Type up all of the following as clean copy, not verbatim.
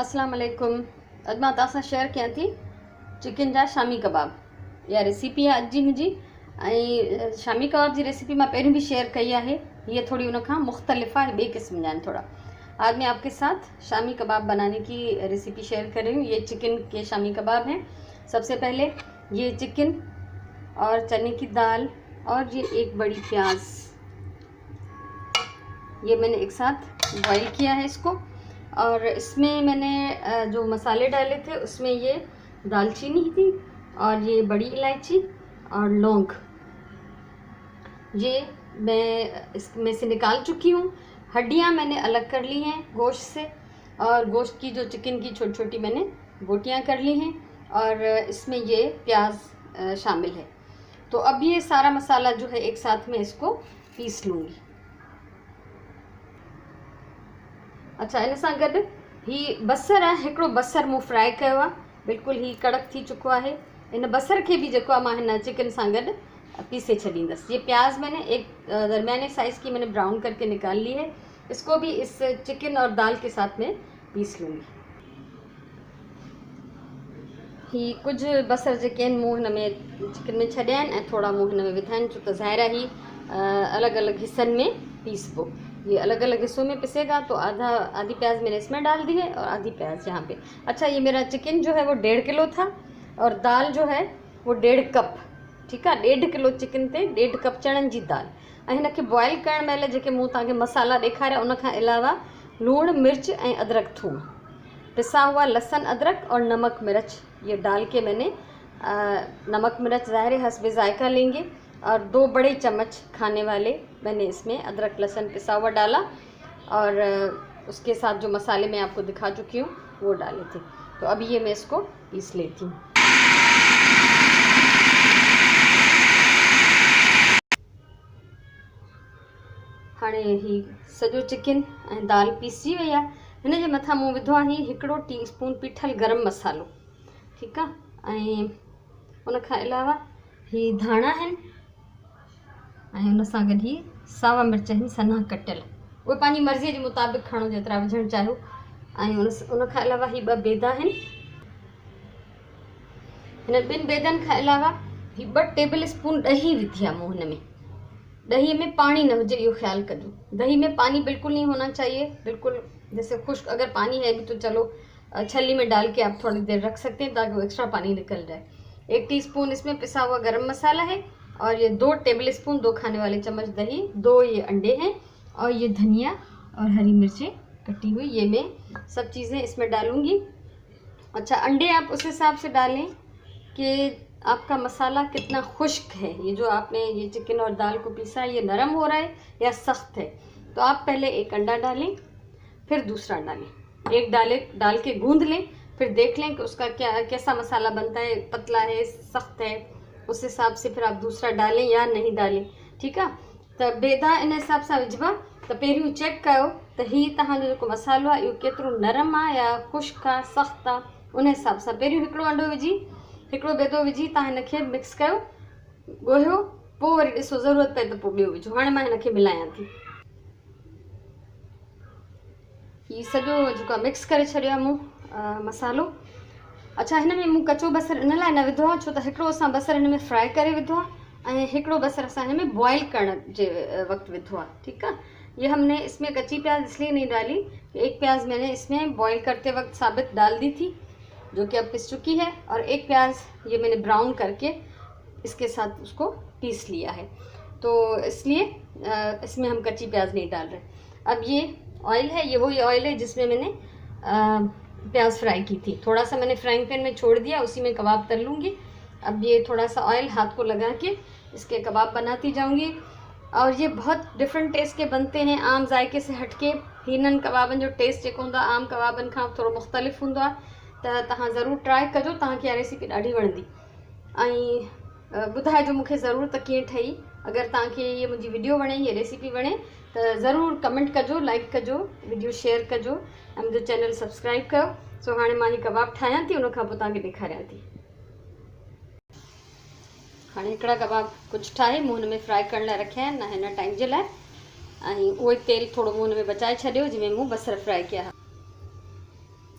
अस्सलाम वालेकुम। अॼु मां तव्हां सां शेयर कयां थी चिकन जा शामी कबाब। इहा रेसिपी आहे अॼु जी मुंहिंजी। ऐं शामी कबाब जी रेसिपी मां पहिरियों भी शेयर कई है। ये थोड़ी उनखां मुख्तलिफ है, बे किस्म जा आहिनि थोड़ा। आज मैं आपके साथ शामी कबाब बनाने की रेसिपी शेयर कर रही हूँ। ये चिकन के शामी कबाब हैं। सबसे पहले ये चिकन और चने की दाल और ये एक बड़ी प्याज, ये मैंने एक साथ बॉईल किया है इसको। और इसमें मैंने जो मसाले डाले थे उसमें ये दालचीनी थी और ये बड़ी इलायची और लौंग, ये मैं इसमें से निकाल चुकी हूँ। हड्डियाँ मैंने अलग कर ली हैं गोश्त से, और गोश्त की जो चिकन की छोटी छोटी मैंने बोटियाँ कर ली हैं। और इसमें ये प्याज शामिल है। तो अब ये सारा मसाला जो है एक साथ में इसको पीस लूँगी। अच्छा, इन सां गॾु ही बसर आहे, हिकिड़ो बसर मूं फ्राई कयो आहे, बिल्कुलु ही कड़क थी चुको आहे। इन बसर के भी जेको आहे मां हिन चिकन सां गॾु पीसे छॾींदसि। ये प्याज मैंने एक दरमियाने साइज़ की मैंने ब्राउन करके निकाल ली है। इसको भी इस चिकन और दाल के साथ में पीस लूँगी। ही कुछ बसर जेके आहिनि मूं हिन में चिकन में छॾिया आहिनि ऐं थोड़ा मूं हिन में विधा आहिनि, छो त ज़ाहिर आहे ही अलग अलग हिस्सनि में पीसबो। ये अलग अलग हिस्सों में पिसेगा। तो आधी प्याज मैंने इसमें डाल दी है और आधी प्याज यहाँ पे। अच्छा, ये मेरा चिकन जो है वो 1.5 किलो था और दाल जो है वो 1.5 कप। ठीक है, 1.5 किलो चिकन ते 1.5 कप चणनि जी दाल। ऐं हिनखे बॉयल करण महिल जेके मूं तव्हांखे मसाला ॾेखारिया उन खां अलावा लूण मिर्च ऐं अदरक थूम, पिसा हुआ लहसुन अदरक और नमक मिर्च, ये डाल के मैंने नमक मिर्च ज़ाहिर हस्बे जायका लेंगे। और 2 बड़े चम्मच खाने वाले मैंने इसमें अदरक लहसुन पिसा हुआ डाला। और उसके साथ जो मसाले मैं आपको दिखा चुकी हूँ वो डाले थे। तो अभी ये मैं इसको पीस लेती हूँ। हाणे ही सॼो चिकन ऐं दाल पीसी वई आहे। हिन जे मथां मूं विधो आहे ही 1 टीस्पून पीठल गरम मसालो। ठीकु आहे, ऐं उन खां अलावा ही धाणा आहिनि ऐं उन सां गॾु ही सावा मिर्च आहिनि सन्हा कटियल। उहे पंहिंजी मर्ज़ीअ जे मुताबिक़ खणो जेतिरा विझणु चाहियो। ऐं उन खां अलावा ही 2 बेदा आहिनि। हिन 2 बेदनि खां अलावा ही 2 टेबल स्पून ॾही विधी आहे मूं हिन में। दही में पानी न हो, ये ख्याल करो। दही में पानी बिल्कुल नहीं होना चाहिए, बिल्कुल जैसे खुश्क। अगर पानी है भी तो चलो छलनी में डाल के आप थोड़ी देर रख सकते हैं ताकि वो एक्स्ट्रा पानी निकल जाए। 1 टीस्पून इसमें पिसा हुआ गरम मसाला है और ये 2 टेबल स्पून 2 खाने वाले चम्मच दही, 2 ये अंडे हैं और ये धनिया और हरी मिर्चें कटी हुई, ये मैं सब चीज़ें इसमें डालूँगी। अच्छा, अंडे आप उस हिसाब से डालें कि आपका मसाला कितना खुश्क है। ये जो आपने ये चिकन और दाल को पीसा है ये नरम हो रहा है या सख्त है। तो आप पहले एक अंडा डालें, फिर दूसरा डालें। एक डाल के गूंद लें, फिर देख लें कि उसका कैसा मसाला बनता है, पतला है सख्त है। उस हिसाब से फिर आप दूसरा डालें या नहीं डालें। ठीक है, तो बेदा इन हिसाब से विझबा। तो पहिरियों चेक कयो तो ही तव्हांजो जेको मसालो आहे इहो केतिरो नरम आहे या खुश्क आहे सख्त आहे। उन हिसाब सां पहिरियों हिकिड़ो अंडो विझी, हिकिड़ो बेदो विझी तव्हां हिनखे मिक्स कयो, ॻोहियो, पोइ वरी ॾिसो ज़रूरत पए त पोइ ॿियो विझो। हाणे मां हिनखे मिलायां थी। हीउ सॼो जेको आहे मिक्स करे छॾियो आहे मूं मसालो। अच्छा, हिन में मूं कचो बसर इन लाइ न विधो आहे छो त हिकिड़ो असां बसर हिन में फ्राई करे विधो आहे ऐं हिकिड़ो बसर असां हिन में बॉयल करण जे वक़्तु विधो आहे। ठीकु आहे, ये हमने इसमें कच्ची प्याज इसलिए नहीं डाली कि एक प्याज मैंने इसमें बॉयल करते वक्त साबित डाल दी थी जो कि अब पिस चुकी है, और एक प्याज ये मैंने ब्राउन करके इसके साथ उसको पीस लिया है। तो इसलिए इसमें हम कच्ची प्याज नहीं डाल रहे। अब ये ऑयल है, ये वही ऑयल है जिसमें मैंने प्याज फ्राई की थी। थोड़ा सा मैंने फ्राइंग पैन में छोड़ दिया, उसी में कबाब तल लूँगी। अब ये थोड़ा सा ऑयल हाथ को लगा के इसके कबाब बनाती जाऊँगी। और ये बहुत डिफरेंट टेस्ट के बनते हैं, आम जायके से हटके। हिननि कबाबनि जो टेस्ट जेको हूंदो आहे आम कबाबनि खां थोरो मुख़्तलिफ़ हूंदो आहे। त तव्हां ज़रूरु ट्राई कजो, तव्हांखे इहा रेसिपी ॾाढी वणंदी। ऐं ॿुधाइजो मूंखे ज़रूरु त कीअं ठही। अगरि तव्हांखे ये मुंहिंजी वीडियो वणे, ये रेसिपी वणे त ज़रूरु कमेंट कजो, लाइक कजो, वीडियो शेयर कजो ऐं मुंहिंजो चैनल सब्सक्राइब कयो। सो हाणे मां हीउ कबाब ठाहियां थी, उन खां पोइ तव्हांखे ॾेखारियां थी। हाणे हिकिड़ा कबाब कुझु ठाहे मूं हुन में फ्राई करण लाइ रखिया आहिनि हिन टाइम जे लाइ। ऐं उहो तेल थोरो मूं हुन में बचाए छॾियो जंहिंमें मूं बसर फ्राई कया।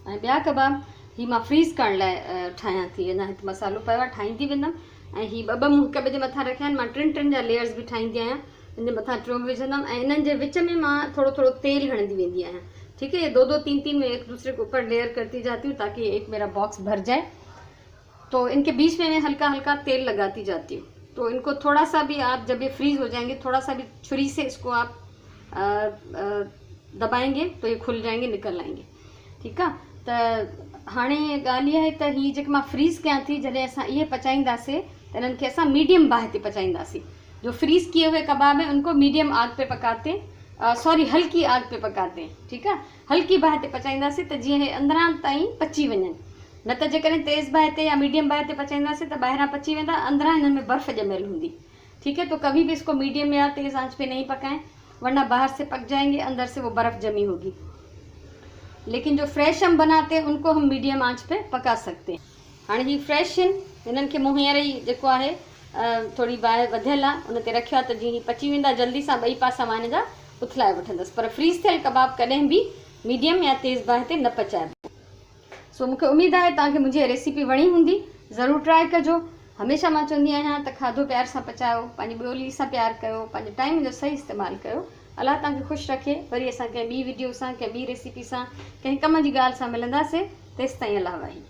ऐं ॿिया कबाब ही मां फ्रीज़ करण लाइ ठाहियां थी। अञा हिते मसालो पियो आहे, ठाहींदी वेंदमि। ऐं ही ॿ मूं हिक ॿिए जे मथां रखिया आहिनि। मां टिनि जा लेयर्स बि ठाहींदी आहियां, इन जे मथां टियों विझंदमि ऐं इन्हनि जे विच में मां थोड़ो थोड़ो तेल हणंदी वेंदी आहियां। ठीक है, ये 2-2 3-3 में एक दूसरे के ऊपर लेयर करती जाती हूँ ताकि एक मेरा बॉक्स भर जाए। तो इनके बीच में मैं हल्का हल्का तेल लगाती जाती हूँ। तो इनको थोड़ा सा भी आप जब ये फ्रीज़ हो जाएंगे, थोड़ा सा भी छुरी से इसको आप दबाएंगे तो ये खुल जाएंगे, निकल आएंगे। ठीक है, तो हाणे ॻाल्हि इहा आहे त ही जेके मां फ्रीज़ कयां थी, जॾहिं असां इहे पचाईंदासीं त इन्हनि खे असां मीडियम बाहि ते पचाईंदासीं। जो फ्रीज़ किए हुए कबाब हैं उनको मीडियम आग पे पकाते, सॉरी हल्की आग पे पकाते। ठीक है, हल्की बाहि ते पचाईंदासीं त जीअं हे अंदरां ताईं पची वञनि। न त जेकॾहिं तेज़ बाहि ते या मीडियम बाहि ते पचाईंदासीं त ॿाहिरां पची वेंदा, अंदरां हिननि में बर्फ़ ॼमियल हूंदी। ठीक है, तो कभी भी इसको मीडियम या तेज़ आंच पे नहीं पकाएं, वरना बाहर से पक जाएंगे, अंदर से वो बर्फ़ जमी होगी। लेकिन जो फ्रेश हम बनाते हैं उनको हम मीडियम आंच पे पका सकते हैं। हाणे ही फ्रेश आहिनि, हिननि खे मूं हींअर ई जेको आहे थोड़ी बाहि वधियल आहे उन ते रखियो आहे त जीअं ही पची वेंदा जल्दी सां, ॿई पासा मां हिन जा उथलाए वठंदसि। पर फ्रीज़ थियल कबाब कॾहिं बि मीडियम या तेज़ बाहि ते न पचाइबो। सो मूंखे उमेदु आहे तव्हांखे मुंहिंजी रेसिपी वणी हूंदी, ज़रूरु ट्राई कजो। हमेशह मां चवंदी आहियां त खाधो प्यार सां पचायो, पंहिंजी ॿोली सां प्यार कयो, पंहिंजे टाइम जो सही इस्तेमालु कयो। अलाह तव्हांखे ख़ुशि रखे। वरी असां कंहिं ॿी वीडियो सां, कंहिं ॿी रेसिपी सां, कंहिं कम जी ॻाल्हि सां मिलंदासीं। तेसिताईं अलाह वाही।